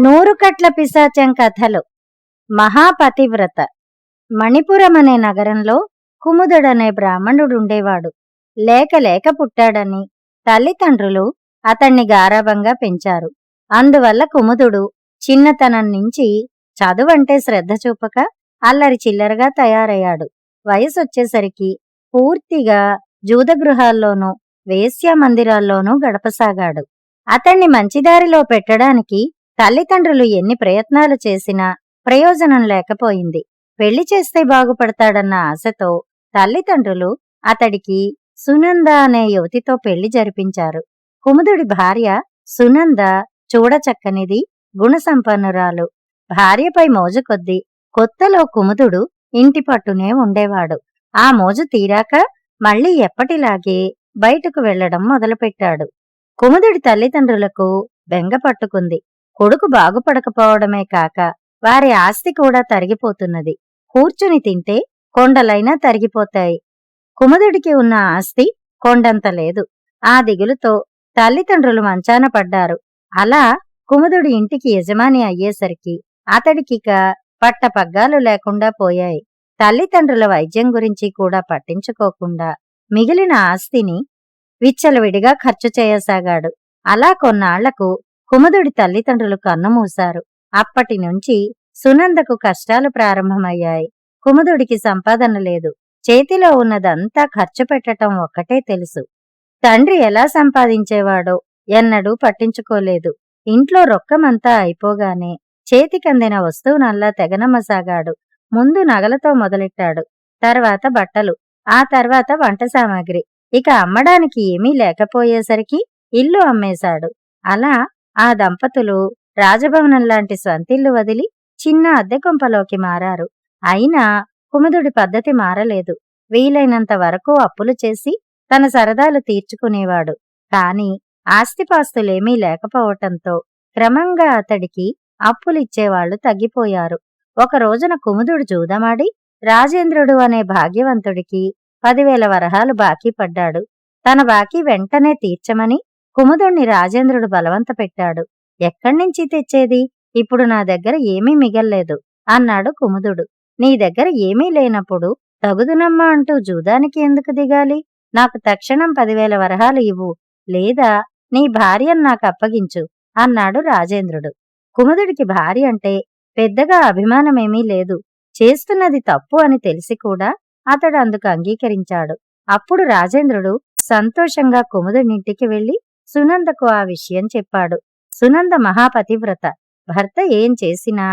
నూరుకట్ల పిశాచం కథలు. మహాపతివ్రత. మణిపురం అనే నగరంలో కుముదుడనే బ్రాహ్మణుడుండేవాడు. లేక లేక పుట్టాడని తల్లిదండ్రులు అతణ్ణి గారాబంగా పెంచారు. అందువల్ల కుముదుడు చిన్నతనం నుంచి చదువంటే శ్రద్ధ చూపక అల్లరి చిల్లరగా తయారయ్యాడు. వయసొచ్చేసరికి పూర్తిగా జూదగృహాల్లోనూ వేశ్యామందిరాల్లోనూ గడపసాగాడు. అతణ్ణి మంచిదారిలో పెట్టడానికి తల్లిదండ్రులు ఎన్ని ప్రయత్నాలు చేసినా ప్రయోజనం లేకపోయింది. పెళ్లి చేస్తే బాగుపడతాడన్న ఆశతో తల్లిదండ్రులు అతడికి సునంద అనే యువతితో పెళ్లి జరిపించారు. కుముదుడి భార్య సునంద చూడచక్కనిది, గుణసంపన్నురాలు. భార్యపై మోజు కొద్దీ కొత్తలో కుముదుడు ఇంటి పట్టునే ఉండేవాడు. ఆ మోజు తీరాక మళ్లీ ఎప్పటిలాగే బయటకు వెళ్లడం మొదలుపెట్టాడు. కుముదుడి తల్లిదండ్రులకు బెంగ పట్టుకుంది. కొడుకు బాగుపడకపోవడమే కాక వారి ఆస్తి కూడా తరిగిపోతున్నది. కూర్చుని తింటే కొండలైనా తరిగిపోతాయి. కుముదుడికి ఉన్న ఆస్తి కొండంత లేదు. ఆ దిగులుతో తల్లిదండ్రులు మంచాన పడ్డారు. అలా కుముదుడి ఇంటికి యజమాని అయ్యేసరికి అతడికిక పట్టపగ్గాలు లేకుండా పోయాయి. తల్లిదండ్రుల వైద్యం గురించి కూడా పట్టించుకోకుండా మిగిలిన ఆస్తిని విచ్చలవిడిగా ఖర్చు చేయసాగాడు. అలా కొన్నాళ్లకు కుముదుడి తల్లిదండ్రులు కన్నుమూశారు. అప్పటినుంచి సునందకు కష్టాలు ప్రారంభమయ్యాయి. కుముదుడికి సంపాదన లేదు. చేతిలో ఉన్నదంతా ఖర్చు పెట్టటం ఒక్కటే తెలుసు. తండ్రి ఎలా సంపాదించేవాడో ఎన్నడూ పట్టించుకోలేదు. ఇంట్లో రొక్కమంతా అయిపోగానే చేతికందిన వస్తువునల్లా తెగనమ్మసాగాడు. ముందు నగలతో మొదలెట్టాడు. తర్వాత బట్టలు, ఆ తర్వాత వంట సామాగ్రి. ఇక అమ్మడానికి ఏమీ లేకపోయేసరికి ఇల్లు అమ్మేశాడు. అలా ఆ దంపతులు రాజభవనంలాంటి స్వంతిల్లు వదిలి చిన్న అద్దెకొంపలోకి మారారు. అయినా కుముదుడి పద్ధతి మారలేదు. వీలైనంత వరకు అప్పులు చేసి తన సరదాలు తీర్చుకునేవాడు. కాని ఆస్తిపాస్తులేమీ లేకపోవటంతో క్రమంగా అతడికి అప్పులిచ్చేవాళ్లు తగ్గిపోయారు. ఒక రోజున కుముదుడు జూదమాడి రాజేంద్రుడు అనే భాగ్యవంతుడికి 10,000 వరహాలు బాకీ పడ్డాడు. తన బాకీ వెంటనే తీర్చమని కుముదుణ్ణి రాజేంద్రుడు బలవంత పెట్టాడు. ఎక్కడ్నించి తెచ్చేది? ఇప్పుడు నా దగ్గర ఏమీ మిగల్లేదు అన్నాడు కుముదుడు. నీ దగ్గర ఏమీ లేనప్పుడు తగుదునమ్మా అంటూ జూదానికి ఎందుకు దిగాలి? నాకు తక్షణం 10,000 వరహాలు ఇవ్వు, లేదా నీ భార్యను నాకు అప్పగించు అన్నాడు రాజేంద్రుడు. కుముదుడికి భార్య అంటే పెద్దగా అభిమానమేమీ లేదు. చేస్తున్నది తప్పు అని తెలిసి కూడా అతడు అందుకు అంగీకరించాడు. అప్పుడు రాజేంద్రుడు సంతోషంగా కుముదుడింటికి వెళ్లి సునందకు ఆ విషయం చెప్పాడు. సునంద మహాపతివ్రత. భర్త ఏం చేసినా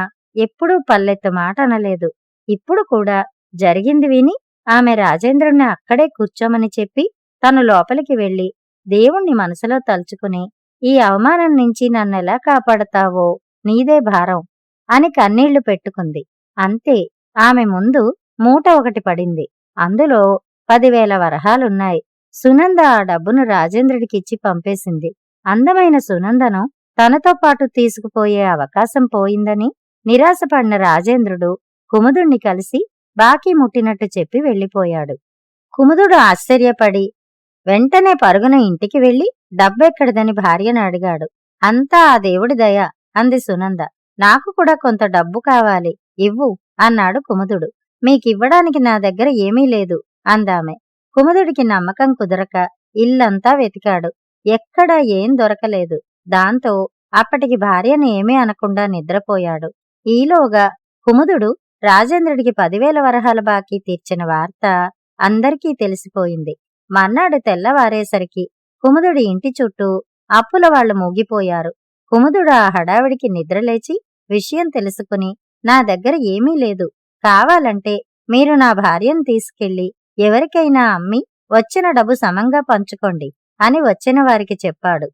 ఎప్పుడూ పల్లెత్తు మాట అనలేదు. ఇప్పుడు కూడా జరిగింది విని ఆమె రాజేంద్రుణ్ణి అక్కడే కూర్చోమని చెప్పి తను లోపలికి వెళ్లి దేవుణ్ణి మనసులో తలుచుకుని, ఈ అవమానం నుంచి నన్నెలా కాపాడతావో నీదే భారం అని కన్నీళ్లు పెట్టుకుంది. అంతే, ఆమె ముందు మూట ఒకటి పడింది. అందులో 10,000 వరహాలున్నాయి. సునంద ఆ డబ్బును రాజేంద్రుడికిచ్చి పంపేసింది. అందమైన సునందను తనతో పాటు తీసుకుపోయే అవకాశం పోయిందని నిరాశపడిన రాజేంద్రుడు కుముదుణ్ణి కలిసి బాకీ ముట్టినట్టు చెప్పి వెళ్లిపోయాడు. కుముదుడు ఆశ్చర్యపడి వెంటనే పరుగున ఇంటికి వెళ్లి డబ్బెక్కడిదని భార్యను అడిగాడు. అంతా ఆ దేవుడి దయ అంది సునంద. నాకు కూడా కొంత డబ్బు కావాలి, ఇవ్వు అన్నాడు కుముదుడు. మీకివ్వడానికి నా దగ్గర ఏమీ లేదు అందామె. కుముదుడికి నమ్మకం కుదరక ఇల్లంతా వెతికాడు. ఎక్కడా ఏం దొరకలేదు. దాంతో అప్పటికి భార్యను ఏమీ అనకుండా నిద్రపోయాడు. ఈలోగా కుముదుడు రాజేంద్రుడికి 10,000 వరహాల బాకీ తీర్చిన వార్త అందరికీ తెలిసిపోయింది. మర్నాడు తెల్లవారేసరికి కుముదుడి ఇంటి చుట్టూ అప్పుల వాళ్లు మూగిపోయారు. కుముదుడు ఆ హడావిడికి నిద్రలేచి విషయం తెలుసుకుని, నా దగ్గర ఏమీ లేదు, కావాలంటే మీరు నా భార్యను తీసుకెళ్లి ఎవరికైనా అమ్మి వచ్చిన డబ్బు సమంగా పంచుకోండి అని వచ్చిన వారికి చెప్పాడు.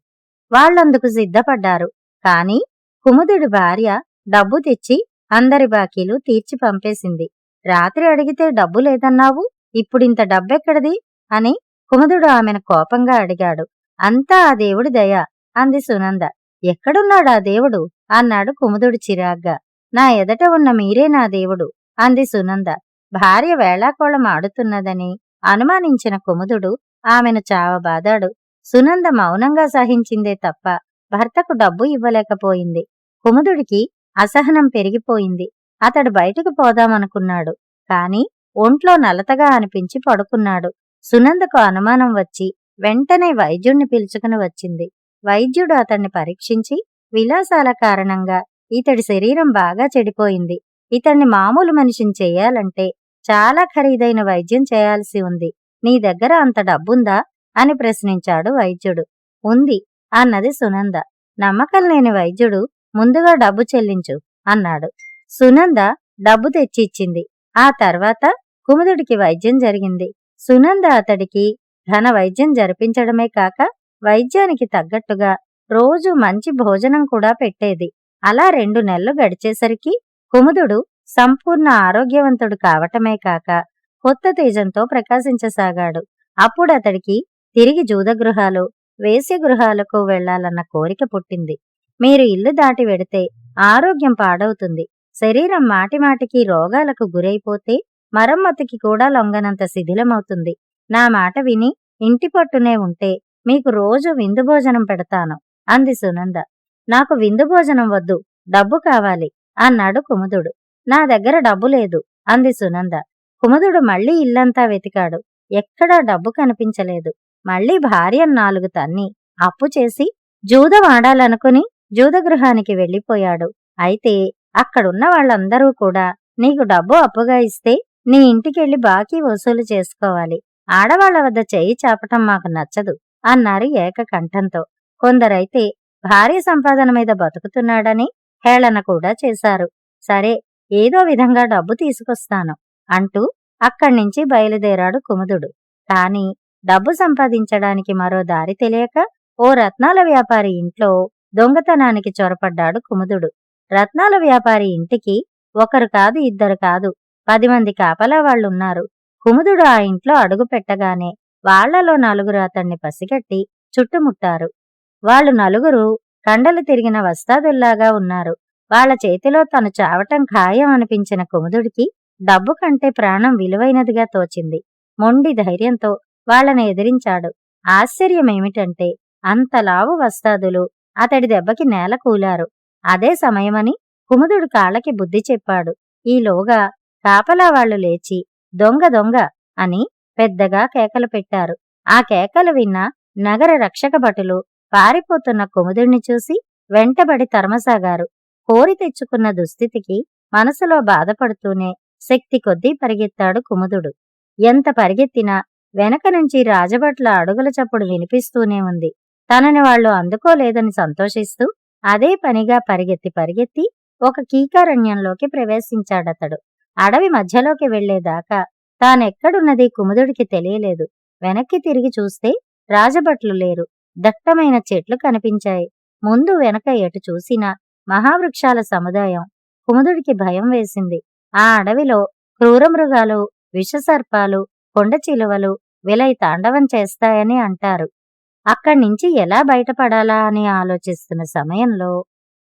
వాళ్లందుకు సిద్ధపడ్డారు. కాని కుముదుడి భార్య డబ్బు తెచ్చి అందరి బాకీలు తీర్చి పంపేసింది. రాత్రి అడిగితే డబ్బు లేదన్నావు, ఇప్పుడింత డబ్బెక్కడిది అని కుముదుడు ఆమెను కోపంగా అడిగాడు. అంతా ఆ దేవుడి దయ అంది సునంద. ఎక్కడున్నాడా దేవుడు అన్నాడు కుముదుడు చిరాగ్గా. నా ఎదట ఉన్న మీరే నా దేవుడు అంది సునంద. భార్య వేళాకోళం ఆడుతున్నదని అనుమానించిన కుముదుడు ఆమెను చావబాదాడు. సునంద మౌనంగా సహించిందే తప్ప భర్తకు డబ్బు ఇవ్వలేకపోయింది. కుముదుడికి అసహనం పెరిగిపోయింది. అతడు బయటకు పోదామనుకున్నాడు. కాని ఒంట్లో నలతగా అనిపించి పడుకున్నాడు. సునందకు అనుమానం వచ్చి వెంటనే వైద్యుణ్ణి పిలుచుకుని వచ్చింది. వైద్యుడు అతన్ని పరీక్షించి, విలాసాల కారణంగా ఇతడి శరీరం బాగా చెడిపోయింది. ఇతన్ని మామూలు మనిషిని చెయ్యాలంటే చాలా ఖరీదైన వైద్యం చేయాల్సి ఉంది. నీ దగ్గర అంత డబ్బుందా అని ప్రశ్నించాడు వైద్యుడు. ఉంది అన్నది సునంద. నమ్మకం లేని వైద్యుడు ముందుగా డబ్బు చెల్లించు అన్నాడు. సునంద డబ్బు తెచ్చిచ్చింది. ఆ తర్వాత కుముదుడికి వైద్యం జరిగింది. సునంద అతడికి ఘన వైద్యం జరిపించడమే కాక వైద్యానికి తగ్గట్టుగా రోజు మంచి భోజనం కూడా పెట్టేది. అలా 2 నెలలు గడిచేసరికి కుముదుడు సంపూర్ణ ఆరోగ్యవంతుడు కావటమే కాక కొత్త తేజంతో ప్రకాశించసాగాడు. అప్పుడతడికి తిరిగి జూదగృహాలు, వేశ్యగృహాలకు వెళ్లాలన్న కోరిక పుట్టింది. మీరు ఇల్లు దాటి వెడితే ఆరోగ్యం పాడవుతుంది. శరీరం మాటిమాటికి రోగాలకు గురైపోతే మరమ్మతుకి కూడా లొంగనంత శిథిలమవుతుంది. నా మాట విని ఇంటి పట్టునే ఉంటే మీకు రోజు విందు భోజనం పెడతాను అంది సునంద. నాకు విందు భోజనం వద్దు, డబ్బు కావాలి అన్నాడు కుముదుడు. నా దగ్గర డబ్బు లేదు అంది సునంద. కుముదుడు మళ్లీ ఇల్లంతా వెతికాడు. ఎక్కడా డబ్బు కనిపించలేదు. మళ్లీ భార్యను 4 తన్ని అప్పు చేసి జూదం ఆడాలనుకుని జూదగృహానికి వెళ్లిపోయాడు. అయితే అక్కడున్న వాళ్ళందరూ కూడా నీకు డబ్బు అప్పుగా ఇస్తే నీ ఇంటికెళ్లి బాకీ వసూలు చేసుకోవాలి. ఆడవాళ్ల వద్ద చెయ్యి చాపటం మాకు నచ్చదు అన్నారు ఏకకంఠంతో. కొందరైతే భార్య సంపాదన మీద బతుకుతున్నాడని హేళన కూడా చేశారు. సరే, ఏదో విధంగా డబ్బు తీసుకొస్తాను అంటూ అక్కడ్నించి బయలుదేరాడు కుముదుడు. కాని డబ్బు సంపాదించడానికి మరో దారి తెలియక ఓ రత్నాల వ్యాపారి ఇంట్లో దొంగతనానికి చొరపడ్డాడు కుముదుడు. రత్నాల వ్యాపారి ఇంటికి ఒకరు కాదు, ఇద్దరు కాదు, 10 మంది కాపలా వాళ్లున్నారు. కుముదుడు ఆ ఇంట్లో అడుగు పెట్టగానే వాళ్లలో 4 అతన్ని పసిగట్టి చుట్టుముట్టారు. వాళ్ళు 4 కండలు తిరిగిన వస్తాదుల్లాగా ఉన్నారు. వాళ్ల చేతిలో తను చావటం ఖాయం అనిపించిన కుముదుడికి డబ్బు కంటే ప్రాణం విలువైనదిగా తోచింది. మొండి ధైర్యంతో వాళ్లను ఎదిరించాడు. ఆశ్చర్యమేమిటంటే అంతలావు వస్తాదులు అతడి దెబ్బకి నేల కూలారు. అదే సమయమని కుముదుడు కాళ్ళకి బుద్ధి చెప్పాడు. ఈలోగా కాపలా వాళ్లు లేచి దొంగ దొంగ అని పెద్దగా కేకలు పెట్టారు. ఆ కేకలు విన్న నగర రక్షక భటులు పారిపోతున్న కుముదుడిని చూసి వెంటబడి తరమసాగారు. కోరి తెచ్చుకున్న దుస్థితికి మనసులో బాధపడుతూనే శక్తి కొద్దీ పరిగెత్తాడు కుముదుడు. ఎంత పరిగెత్తినా వెనక నుంచి రాజభట్ల అడుగుల చప్పుడు వినిపిస్తూనే ఉంది. తనని వాళ్లు అందుకోలేదని సంతోషిస్తూ అదే పనిగా పరిగెత్తి ఒక కీకారణ్యంలోకి ప్రవేశించాడతడు. అడవి మధ్యలోకి వెళ్లేదాకా తానెక్కడున్నది కుముదుడికి తెలియలేదు. వెనక్కి తిరిగి చూస్తే రాజభట్లు లేరు. దట్టమైన చెట్లు కనిపించాయి. ముందు వెనక ఎటు చూసినా మహావృక్షాల సముదాయం. కుముదుడికి భయం వేసింది. ఆ అడవిలో క్రూరమృగాలు, విషసర్పాలు, కొండచిలువలు విలై తాండవం చేస్తాయని అంటారు. అక్కడ్నించి ఎలా బయటపడాలా అని ఆలోచిస్తున్న సమయంలో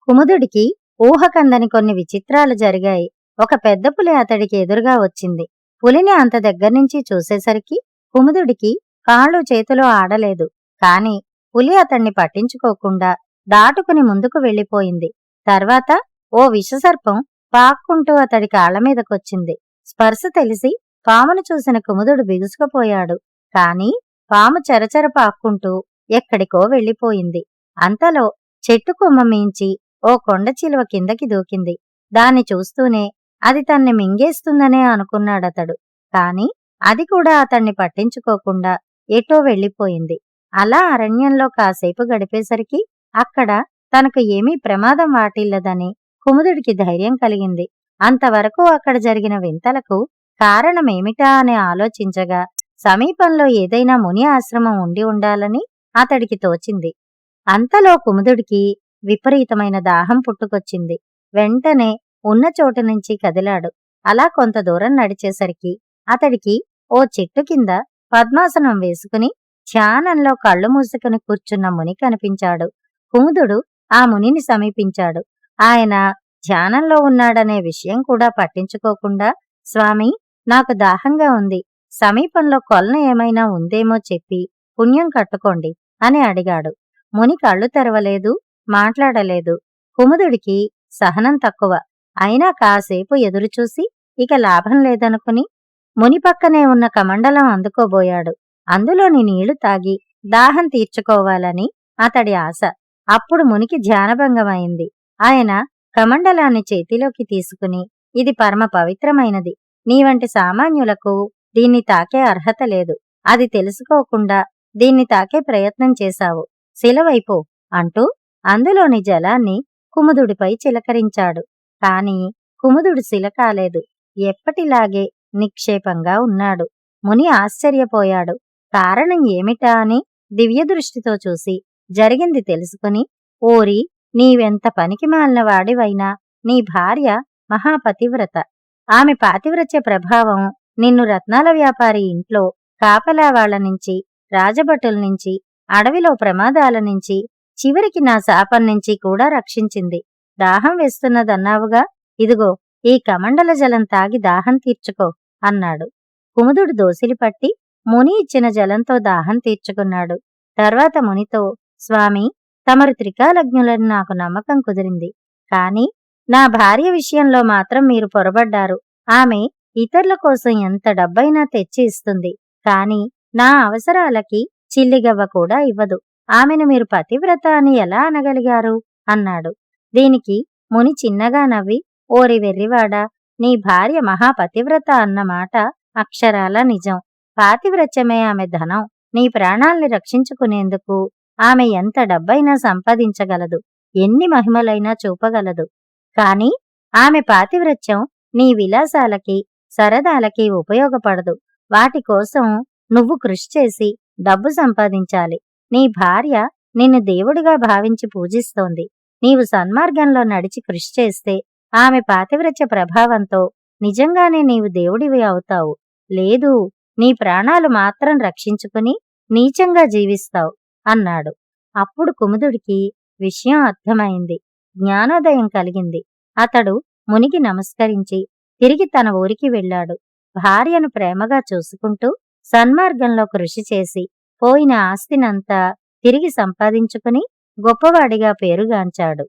కుముదుడికి ఊహకందని కొన్ని విచిత్రాలు జరిగాయి. ఒక పెద్ద పులి అతడికి ఎదురుగా వచ్చింది. పులిని అంత దగ్గర్నుంచి చూసేసరికి కుముదుడికి కాళ్ళు చేతులు ఆడలేదు. కాని పులి అతన్ని పట్టించుకోకుండా దాటుకుని ముందుకు వెళ్లిపోయింది. తర్వాత ఓ విషసర్పం పాక్కుంటూ అతడి కాళ్లమీదకొచ్చింది. స్పర్శ తెలిసి పామును చూసిన కుముదుడు బిగుసుకుపోయాడు. కాని పాము చెరచెర పాక్కుంటూ ఎక్కడికో వెళ్లిపోయింది. అంతలో చెట్టు కొమ్మ మీంచి ఓ కొండచిలువ కిందకి దూకింది. దాన్ని చూస్తూనే అది తన్ని మింగేస్తుందనే అనుకున్నాడతడు. కాని అది కూడా అతన్ని పట్టించుకోకుండా ఎటో వెళ్లిపోయింది. అలా అరణ్యంలో కాసేపు గడిపేసరికి అక్కడ తనకు ఏమీ ప్రమాదం వాటిల్లదని కుముదుడికి ధైర్యం కలిగింది. అంతవరకు అక్కడ జరిగిన వింతలకు కారణమేమిటా అని ఆలోచించగా సమీపంలో ఏదైనా ముని ఆశ్రమం ఉండి ఉండాలని అతడికి తోచింది. అంతలో కుముదుడికి విపరీతమైన దాహం పుట్టుకొచ్చింది. వెంటనే ఉన్న చోటు నుంచి కదిలాడు. అలా కొంత దూరం నడిచేసరికి అతడికి ఓ చెట్టు కింద పద్మాసనం వేసుకుని ధ్యానంలో కళ్ళు మూసుకుని కూర్చున్న ముని కనిపించాడు. కుముదుడు ఆ మునిని సమీపించాడు. ఆయన ధ్యానంలో ఉన్నాడనే విషయం కూడా పట్టించుకోకుండా, స్వామీ, నాకు దాహంగా ఉంది. సమీపంలో కొలను ఏమైనా ఉందేమో చెప్పి పుణ్యం కట్టుకోండి అని అడిగాడు. ముని కళ్ళు తెరవలేదు, మాట్లాడలేదు. కుముదుడికి సహనం తక్కువ. అయినా కాసేపు ఎదురుచూసి ఇక లాభం లేదనుకుని ముని పక్కనే ఉన్న కమండలం అందుకోబోయాడు. అందులోని నీళ్లు తాగి దాహం తీర్చుకోవాలని అతడి ఆశ. అప్పుడు మునికి ధ్యానభంగమైంది. ఆయన కమండలాన్ని చేతిలోకి తీసుకుని, ఇది పరమ పవిత్రమైనది. నీవంటి సామాన్యులకు దీన్ని తాకే అర్హత లేదు. అది తెలుసుకోకుండా దీన్ని తాకే ప్రయత్నం చేశావు. శిలవైపో అంటూ అందులోని జలాన్ని కుముదుడిపై చిలకరించాడు. కాని కుముదుడు శిల కాలేదు. ఎప్పటిలాగే నిక్షేపంగా ఉన్నాడు. ముని ఆశ్చర్యపోయాడు. కారణం ఏమిటా అని దివ్యదృష్టితో చూసి జరిగింది తెలుసుకుని, ఓరి, నీవెంత పనికిమాలిన వాడివైనా నీ భార్య మహాపతివ్రత. ఆమె పాతివ్రత్య ప్రభావం నిన్ను రత్నాల వ్యాపారి ఇంట్లో కాపలా వాళ్ల నుంచి, రాజభటుల నుంచి, అడవిలో ప్రమాదాల నుంచి, చివరికి నా శాపం నుంచి కూడా రక్షించింది. దాహం వేస్తున్నదన్నావుగా, ఇదిగో ఈ కమండల జలం తాగి దాహం తీర్చుకో అన్నాడు. కుముదుడు దోసిలిపట్టి ముని ఇచ్చిన జలంతో దాహం తీర్చుకున్నాడు. తర్వాత మునితో, స్వామి, తమరు త్రికాలజ్ఞులని నాకు నమ్మకం కుదిరింది. కాని నా భార్య విషయంలో మాత్రం మీరు పొరబడ్డారు. ఆమె ఇతరుల కోసం ఎంత డబ్బైనా తెచ్చి ఇస్తుంది. కాని నా అవసరాలకి చిల్లిగవ్వ కూడా ఇవ్వదు. ఆమెను మీరు పతివ్రత అని ఎలా అనగలిగారు అన్నాడు. దీనికి ముని చిన్నగా నవ్వి, ఓరి వెర్రివాడా, నీ భార్య మహాపతివ్రత అన్నమాట అక్షరాల నిజం. పాతివ్రత్యమే ఆమె ధనం. నీ ప్రాణాల్ని రక్షించుకునేందుకు ఆమె ఎంత డబ్బైనా సంపాదించగలదు, ఎన్ని మహిమలైనా చూపగలదు. కాని ఆమె పాతివ్రత్యం నీ విలాసాలకి, సరదాలకి ఉపయోగపడదు. వాటి కోసం నువ్వు కృషి చేసి డబ్బు సంపాదించాలి. నీ భార్య నిన్ను దేవుడిగా భావించి పూజిస్తోంది. నీవు సన్మార్గంలో నడిచి కృషి చేస్తే ఆమె పాతివ్రత్య ప్రభావంతో నిజంగానే నీవు దేవుడివి అవుతావు. లేదు, నీ ప్రాణాలు మాత్రం రక్షించుకుని నీచంగా జీవిస్తావు అన్నాడు. అప్పుడు కుముదుడికి విషయం అర్థమైంది. జ్ఞానోదయం కలిగింది. అతడు మునికి నమస్కరించి తిరిగి తన ఊరికి వెళ్ళాడు. భార్యను ప్రేమగా చూసుకుంటూ సన్మార్గంలో కృషి చేసి పోయిన ఆస్తినంతా తిరిగి సంపాదించుకుని గొప్పవాడిగా పేరుగాంచాడు.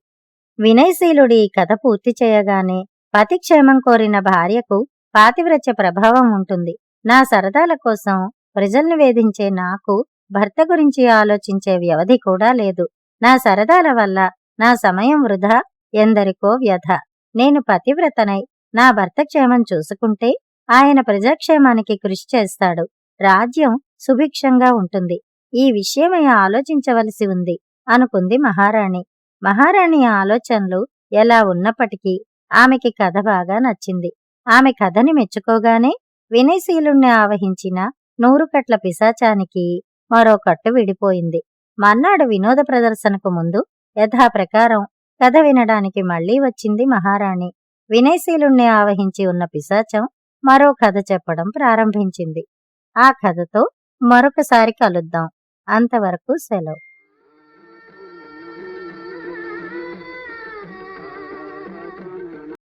వినయశీలుడి ఈ కథ పూర్తి చేయగానే, పతిక్షేమం కోరిన భార్యకు పాతివ్రత్య ప్రభావం ఉంటుంది. నా సరదాల కోసం ప్రజల్ని వేధించే నాకు భర్త గురించి ఆలోచించే వ్యవధి కూడా లేదు. నా సరదాల వల్ల నా సమయం వృధా, ఎందరికో వ్యధ. నేను పతివ్రతనై నా భర్త క్షేమం చూసుకుంటే ఆయన ప్రజాక్షేమానికి కృషి చేస్తాడు. రాజ్యం సుభిక్షంగా ఉంటుంది. ఈ విషయమై ఆలోచించవలసి ఉంది అనుకుంది మహారాణి. మహారాణి ఆలోచనలు ఎలా ఉన్నప్పటికీ ఆమెకి కథ బాగా నచ్చింది. ఆమె కథని మెచ్చుకోగానే వినయశీలుణ్ణి ఆవహించిన 100 కట్ల పిశాచానికి మరో కట్టు విడిపోయింది. మన్నాడు వినోద ప్రదర్శనకు ముందు యథాప్రకారం కథ వినడానికి మళ్లీ వచ్చింది మహారాణి. వినయశీలుణ్ణి ఆవహించి ఉన్న పిశాచం మరో కథ చెప్పడం ప్రారంభించింది. ఆ కథతో మరొకసారి కలుద్దాం. అంతవరకు సెలవు.